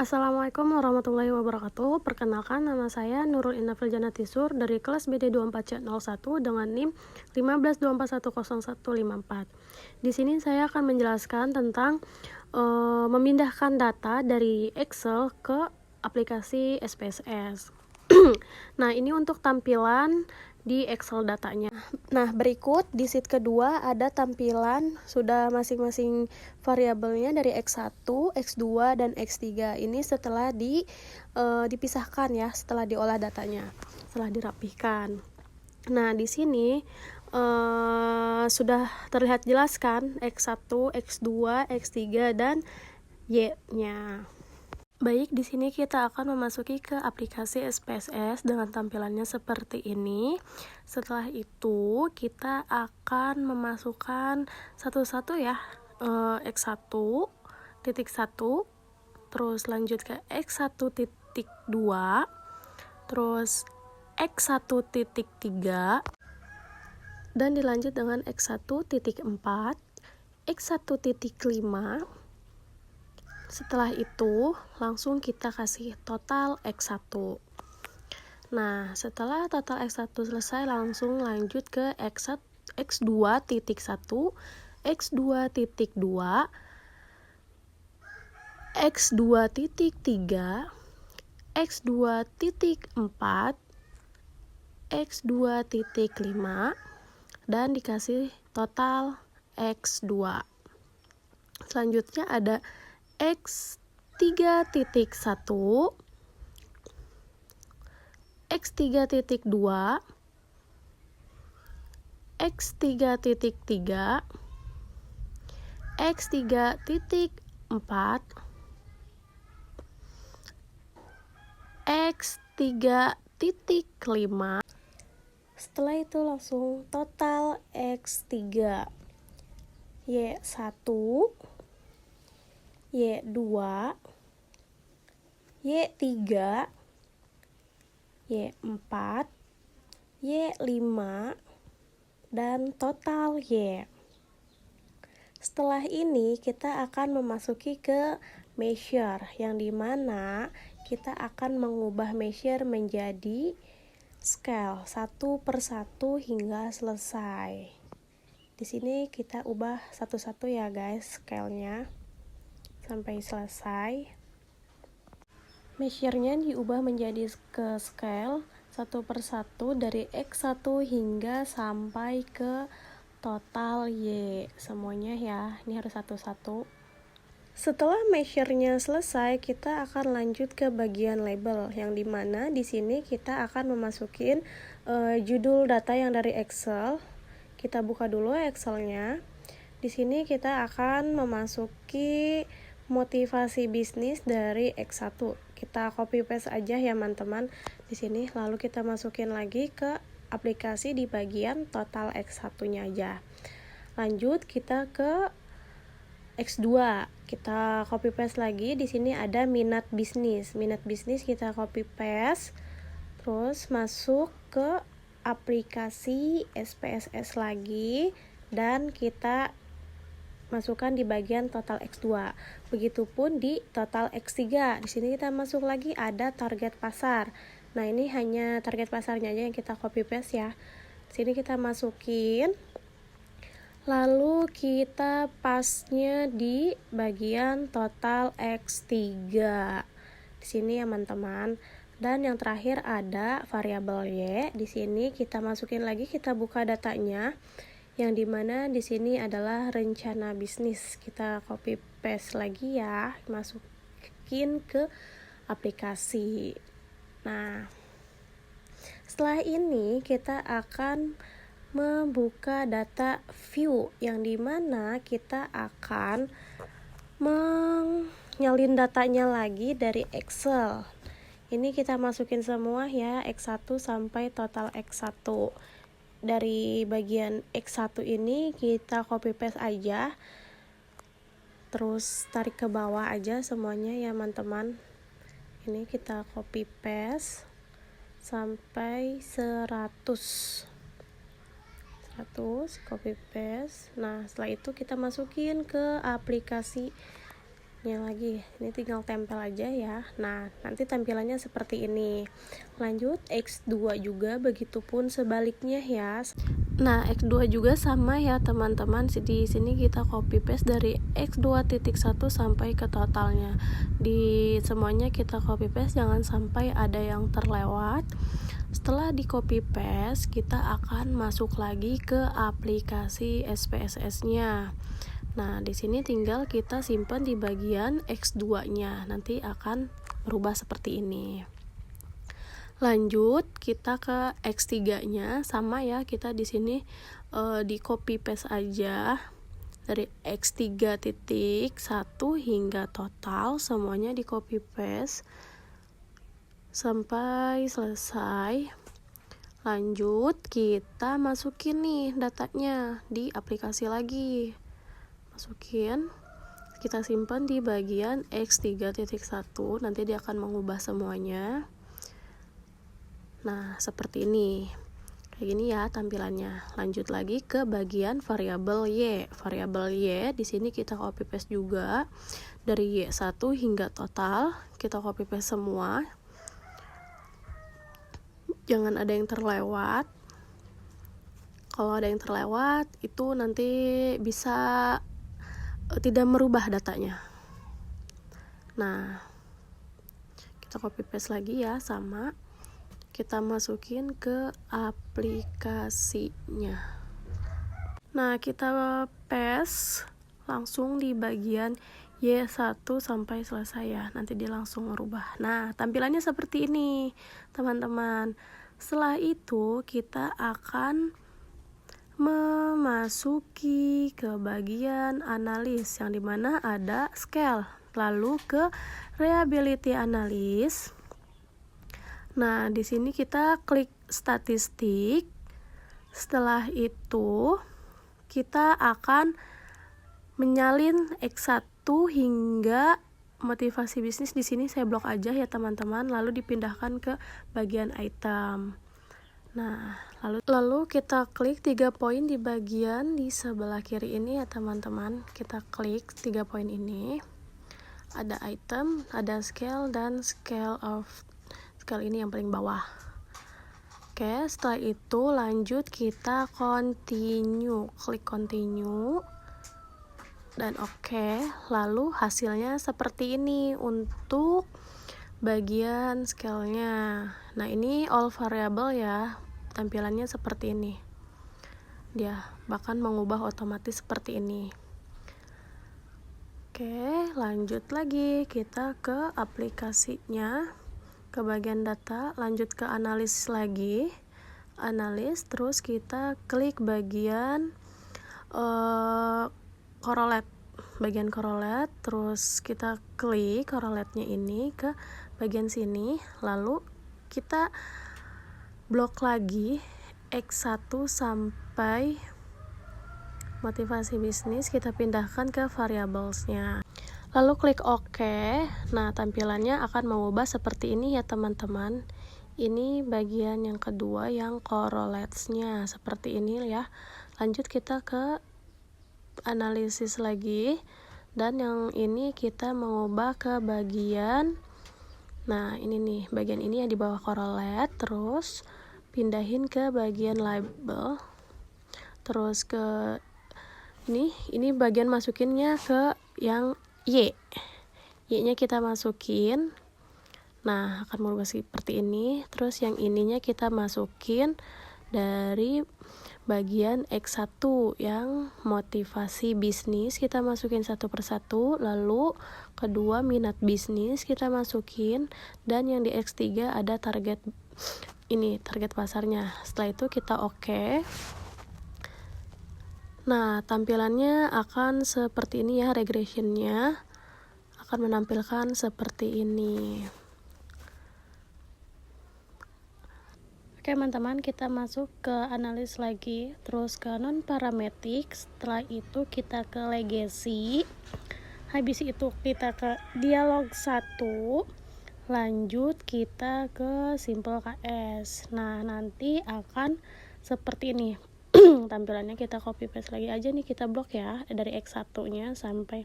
Assalamualaikum warahmatullahi wabarakatuh. Perkenalkan, nama saya Nurul Indah Filjanatisur dari kelas BD24C01 dengan NIM 1524101154. Di sini saya akan menjelaskan tentang memindahkan data dari Excel ke aplikasi SPSS. Nah, ini untuk tampilan di Excel datanya. Nah, berikut di sheet kedua ada tampilan sudah masing-masing variabelnya dari X1, X2, dan X3. Ini setelah dipisahkan ya, setelah diolah datanya, setelah dirapihkan. Nah, di sini sudah terlihat jelas kan X1, X2, X3, dan Y-nya. Baik, di sini kita akan memasuki ke aplikasi SPSS dengan tampilannya seperti ini. Setelah itu, kita akan memasukkan satu-satu ya, X1 titik 1, terus lanjut ke X1 titik 2, terus X1 titik 3, dan dilanjut dengan X1 titik 4, X1 titik 5. Setelah itu langsung kita kasih total X1. Nah, setelah total X1 selesai, langsung lanjut ke X2 titik 1, X2 titik 2, X2 titik 3, X2 titik 4, X2 titik 5, dan dikasih total X2. Selanjutnya ada X3 titik 1, X3 titik 2, X3 titik 3, X3 titik 4, X3 titik 5. Setelah itu langsung total X3, Y1, Y2, Y3, Y4, Y5, dan total Y. Setelah ini kita akan memasuki ke measure, yang dimana kita akan mengubah measure menjadi scale 1 per 1 hingga selesai. Di sini kita ubah satu-satu ya guys, scale-nya sampai selesai. Measure-nya diubah menjadi ke scale 1 per 1 dari X1 hingga sampai ke total Y. Semuanya ya, ini harus satu-satu. Setelah measure-nya selesai, kita akan lanjut ke bagian label, yang dimana di sini kita akan memasukin judul data yang dari Excel. Kita buka dulu Excel-nya. Di sini kita akan memasuki motivasi bisnis dari X1. Kita copy paste aja ya teman-teman di sini, lalu kita masukin lagi ke aplikasi di bagian total X1-nya aja. Lanjut kita ke X2. Kita copy paste lagi. Di sini ada minat bisnis. Minat bisnis kita copy paste. Terus masuk ke aplikasi SPSS lagi dan kita masukkan di bagian total X2. Begitupun di total X3. Di sini kita masuk lagi ada target pasar. Nah, ini hanya target pasarnya aja yang kita copy paste ya. Di sini kita masukin. Lalu kita pasnya di bagian total X3. Di sini ya teman-teman. Dan yang terakhir ada variabel Y. Di sini kita masukin lagi, kita buka datanya. Yang dimana di sini adalah rencana bisnis. Kita copy paste lagi ya, masukin ke aplikasi. Nah, setelah ini kita akan membuka data view, yang dimana kita akan menyalin datanya lagi dari Excel. Ini kita masukin semua ya, X1 sampai total X1. Dari bagian X1 ini kita copy paste aja, terus tarik ke bawah aja semuanya ya teman-teman. Ini kita copy paste sampai 100 copy paste. Nah, setelah itu kita masukin ke aplikasi Ini lagi, ini tinggal tempel aja ya. Nah, nanti tampilannya seperti ini. Lanjut X2 juga, begitupun sebaliknya ya. Nah, X2 juga sama ya teman-teman. Di sini kita copy paste dari X2.1 sampai ke totalnya. Di semuanya kita copy paste, jangan sampai ada yang terlewat. Setelah di copy paste, kita akan masuk lagi ke aplikasi SPSS-nya. Nah, di sini tinggal kita simpan di bagian X2-nya. Nanti akan berubah seperti ini. Lanjut, kita ke X3-nya. Sama ya, kita di sini di copy paste aja dari X3.1 hingga total, semuanya di copy paste sampai selesai. Lanjut, kita masukin nih datanya di aplikasi lagi. Masukin, kita simpan di bagian X3.1, nanti dia akan mengubah semuanya. Nah, seperti ini. Kayak gini ya tampilannya. Lanjut lagi ke bagian variabel Y. Variabel Y di sini kita copy paste juga dari Y1 hingga total. Kita copy paste semua. Jangan ada yang terlewat. Kalau ada yang terlewat, itu nanti bisa tidak merubah datanya. Nah, kita copy paste lagi ya, sama. Kita masukin ke aplikasinya. Nah, kita paste langsung di bagian Y1 sampai selesai ya. Nanti dia langsung merubah. Nah, tampilannya seperti ini, teman-teman. Setelah itu, kita akan memasuki ke bagian analis yang dimana ada scale, lalu ke reliability analysis. Nah, di sini kita klik statistik. Setelah itu kita akan menyalin X1 hingga motivasi bisnis. Di sini saya blok aja ya teman-teman, lalu dipindahkan ke bagian item. Nah, lalu kita klik 3 poin di bagian di sebelah kiri ini ya teman-teman. Kita klik 3 poin ini. Ada item, ada scale, dan scale ini yang paling bawah. Oke, setelah itu lanjut kita continue. Klik continue. Dan oke, lalu hasilnya seperti ini untuk bagian scale-nya. Nah, ini all variable ya. Tampilannya seperti ini. Dia bahkan mengubah otomatis seperti ini. Oke, lanjut lagi kita ke aplikasinya, ke bagian data, lanjut ke analis lagi. Analis, terus kita klik bagian correlate. Bagian correlate, terus kita klik correlate-nya ini ke bagian sini, lalu kita blok lagi X1 sampai motivasi bisnis, kita pindahkan ke variables-nya. Lalu klik OK. Nah, tampilannya akan mengubah seperti ini ya teman-teman. Ini bagian yang kedua yang correlates-nya seperti ini ya. Lanjut kita ke analisis lagi, dan yang ini kita mengubah ke bagian, nah ini nih, bagian ini yang di bawah correlate, terus pindahin ke bagian label, terus ke ini bagian masukinnya ke yang Y nya kita masukin. Nah, akan merubah seperti ini. Terus yang ininya kita masukin dari bagian X1 yang motivasi bisnis, kita masukin satu persatu. Lalu kedua minat bisnis kita masukin, dan yang di X3 ada target pasarnya. Setelah itu kita oke. Nah, tampilannya akan seperti ini ya, regressionnya akan menampilkan seperti ini. Oke teman-teman, kita masuk ke analis lagi, terus ke non parametric. Setelah itu kita ke legacy, habis itu kita ke dialog 1, lanjut kita ke simple KS. Nah, nanti akan seperti ini tampilannya. Kita copy paste lagi aja nih, kita blok ya dari X1 nya sampai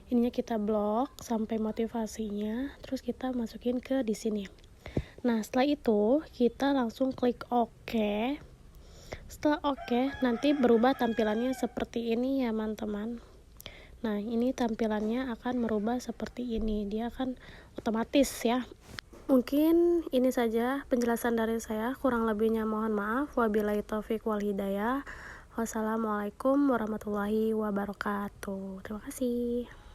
ininya kita blok sampai motivasinya, terus kita masukin ke di sini. Nah, setelah itu kita langsung klik OK. Setelah OK, nanti berubah tampilannya seperti ini ya teman-teman. Nah, ini tampilannya akan merubah seperti ini, dia akan otomatis ya. Mungkin ini saja penjelasan dari saya, kurang lebihnya mohon maaf. Wabillahi taufik wal hidayah. Wassalamualaikum warahmatullahi wabarakatuh. Terima kasih.